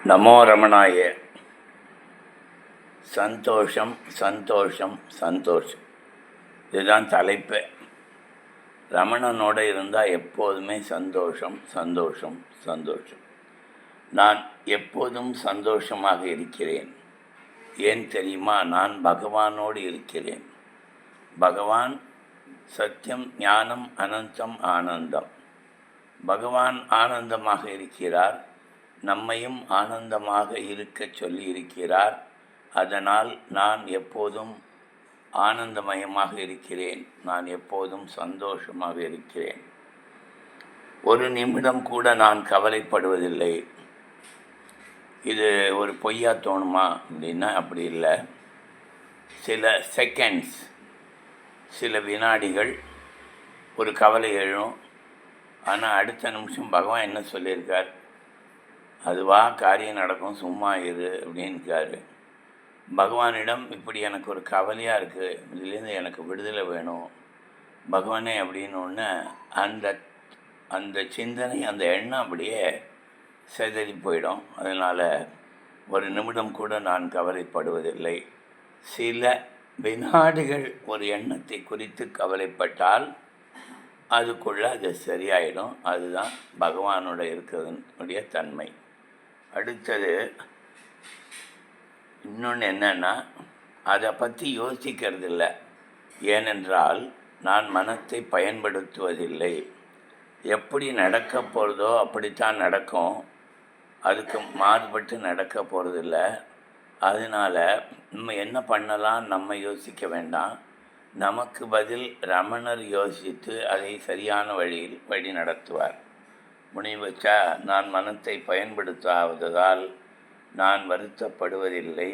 நமோ ரமணாய. சந்தோஷம் சந்தோஷம் சந்தோஷம், இதுதான் தலைப்பு. ரமணனோடு இருந்தால் எப்போதுமே சந்தோஷம் சந்தோஷம் சந்தோஷம். நான் எப்போதும் சந்தோஷமாக இருக்கிறேன். ஏன் தெரியுமா? நான் பகவானோடு இருக்கிறேன். பகவான் சத்தியம், ஞானம், அனந்தம், ஆனந்தம். பகவான் ஆனந்தமாக இருக்கிறார், நம்மையும் ஆனந்தமாக இருக்க சொல்லி இருக்கிறார். அதனால் நான் எப்போதும் ஆனந்தமயமாக இருக்கிறேன், நான் எப்போதும் சந்தோஷமாக இருக்கிறேன். ஒரு நிமிடம் கூட நான் கவலைப்படுவதில்லை. இது ஒரு பொய்யா தோணுமா அப்படின்னா அப்படி இல்லை. சில செகண்ட்ஸ், சில வினாடிகள் ஒரு கவலை எழும். ஆனால் அடுத்த நிமிஷம் பகவான் என்ன சொல்லியிருக்கார்? அதுவா காரியம் நடக்கும், சும்மா இரு அப்படின்னுக்காரு. பகவானிடம் இப்படி எனக்கு ஒரு கவலையாக இருக்குது, இதுலேருந்து எனக்கு விடுதலை வேணும் பகவானே அப்படின்னு ஒன்று அந்த அந்த சிந்தனை, அந்த எண்ணம் அப்படியே சிதறி போயிடும். அதனால் ஒரு நிமிடம் கூட நான் கவலைப்படுவதில்லை. சில வினாடிகள் ஒரு எண்ணத்தை குறித்து கவலைப்பட்டால் அதுக்குள்ளே அது சரியாயிடும். அதுதான் பகவானோட இருக்கிறதுனுடைய தன்மை. அடுத்தது இன்னொன்று என்னென்னா, அதை பற்றி யோசிக்கிறது இல்லை. ஏனென்றால் நான் மனத்தை பயன்படுத்துவதில்லை. எப்படி நடக்க போகிறதோ அப்படித்தான் நடக்கும், அதுக்கு மாறுபட்டு நடக்க போகிறதில்ல. அதனால் நம்ம என்ன பண்ணலாம், நம்ம யோசிக்க வேண்டாம். நமக்கு பதில் ரமணர் யோசித்து அதை சரியான வழியில் வழி நடத்துவார். முனிவச்சா நான் மனத்தை பயன்படுத்தாததால் நான் வருத்தப்படுவதில்லை.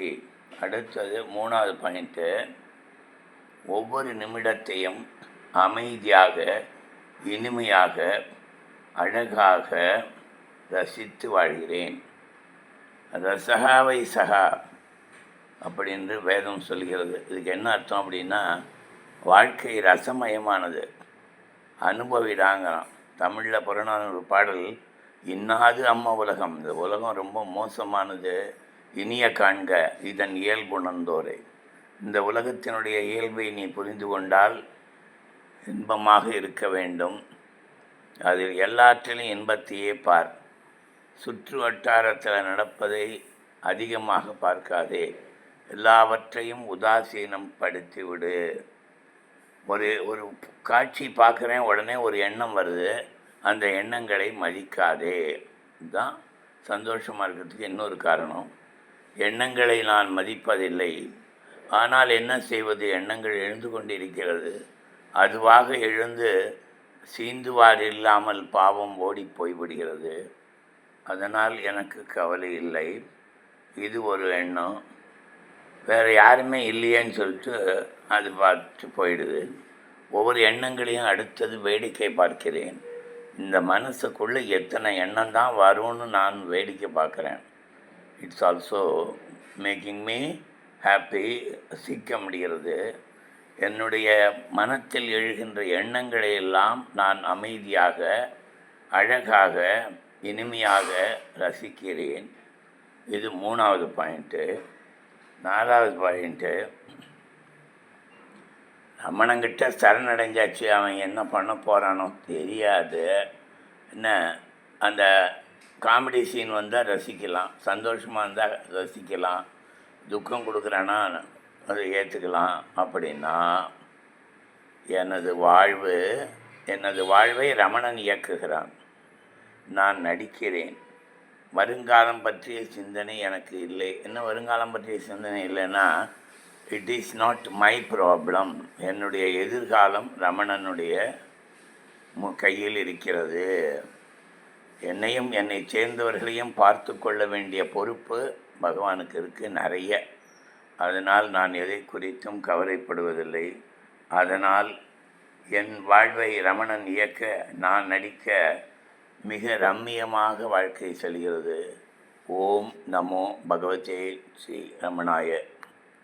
அடுத்தது 3வது பாயிண்ட்டு, ஒவ்வொரு நிமிடத்தையும் அமைதியாக, இனிமையாக, அழகாக ரசித்து வாழ்கிறேன். ரசகாவை சகா அப்படின்னு வேதம் சொல்கிறது. இதுக்கு என்ன அர்த்தம் அப்படின்னா, வாழ்க்கை ரசமயமானது, அனுபவிடாங்கிறான். தமிழில் புறநானூறு பாடல், இன்னாது அம்மா உலகம், இந்த உலகம் ரொம்ப மோசமானது, இனிய காண்க இதன் இயல்புணர்ந்தோரை. இந்த உலகத்தினுடைய இயல்பை நீ புரிந்து கொண்டால் இன்பமாக இருக்க வேண்டும். அதில் எல்லாற்றிலும் இன்பத்தையே பார். சுற்று வட்டாரத்தில் நடப்பதை அதிகமாக பார்க்காதே, எல்லாவற்றையும் உதாசீனம் படுத்திவிடு. ஒரு காட்சி பார்க்குறேன், உடனே ஒரு எண்ணம் வருது, அந்த எண்ணங்களை மதிக்காதே. இதுதான் சந்தோஷமாக இருக்கிறதுக்கு இன்னொரு காரணம். எண்ணங்களை நான் மதிப்பதில்லை. ஆனால் என்ன செய்வது, எண்ணங்கள் எழுந்து கொண்டிருக்கிறது. அதுவாக எழுந்து சீந்துவார் இல்லாமல் பாவம் ஓடி போய்விடுகிறது. அதனால் எனக்கு கவலை இல்லை. இது ஒரு எண்ணம். வேறு யாருமே இல்லையேன்னு சொல்லிட்டு அது பார்த்து போயிடுது. ஒவ்வொரு எண்ணங்களையும் அடுத்தது வேடிக்கை பார்க்கிறேன். இந்த மனசுக்குள்ளே எத்தனை எண்ணம் தான் வரும்னு நான் வேடிக்கை பார்க்குறேன். It's also making me happy. சிக்க முடிகிறது. என்னுடைய மனத்தில் எழுகின்ற எண்ணங்களை எல்லாம் நான் அமைதியாக, அழகாக, இனிமையாக ரசிக்கிறேன். இது 3வது பாயிண்ட்டு. 4வது பாயிண்ட்டு, ரமணங்கிட்ட சரணடைஞ்சாச்சு, அவன் என்ன பண்ண போகிறானோ தெரியாது. என்ன, அந்த காமெடி சீன் வந்தால் ரசிக்கலாம், சந்தோஷமாக இருந்தால் ரசிக்கலாம், துக்கம் கொடுக்குறானா அதை ஏற்றுக்கலாம். அப்படின்னா எனது வாழ்வை ரமணன் இயக்குகிறான், நான் நடிக்கிறேன். வருங்காலம் பற்றிய சிந்தனை எனக்கு இல்லை. என்ன வருங்காலம் பற்றிய சிந்தனை இல்லைன்னா, it is not my problem. என்னுடைய எதிர்காலம் ரமணனுடைய கையில் இருக்கிறது. என்னையும் என்னை சேர்ந்தவர்களையும் பார்த்து கொள்ள வேண்டிய பொறுப்பு பகவானுக்கு இருக்குது நிறைய. அதனால் நான் எதை குறித்தும் கவலைப்படுவதில்லை. அதனால் என் வாழ்வை ரமணன் இயக்க, நான் நடிக்க மிக ரம்மியமாக வாழ்க்கை செல்கிறது. ஓம் நமோ பகவதே ஸ்ரீ ரமணாய.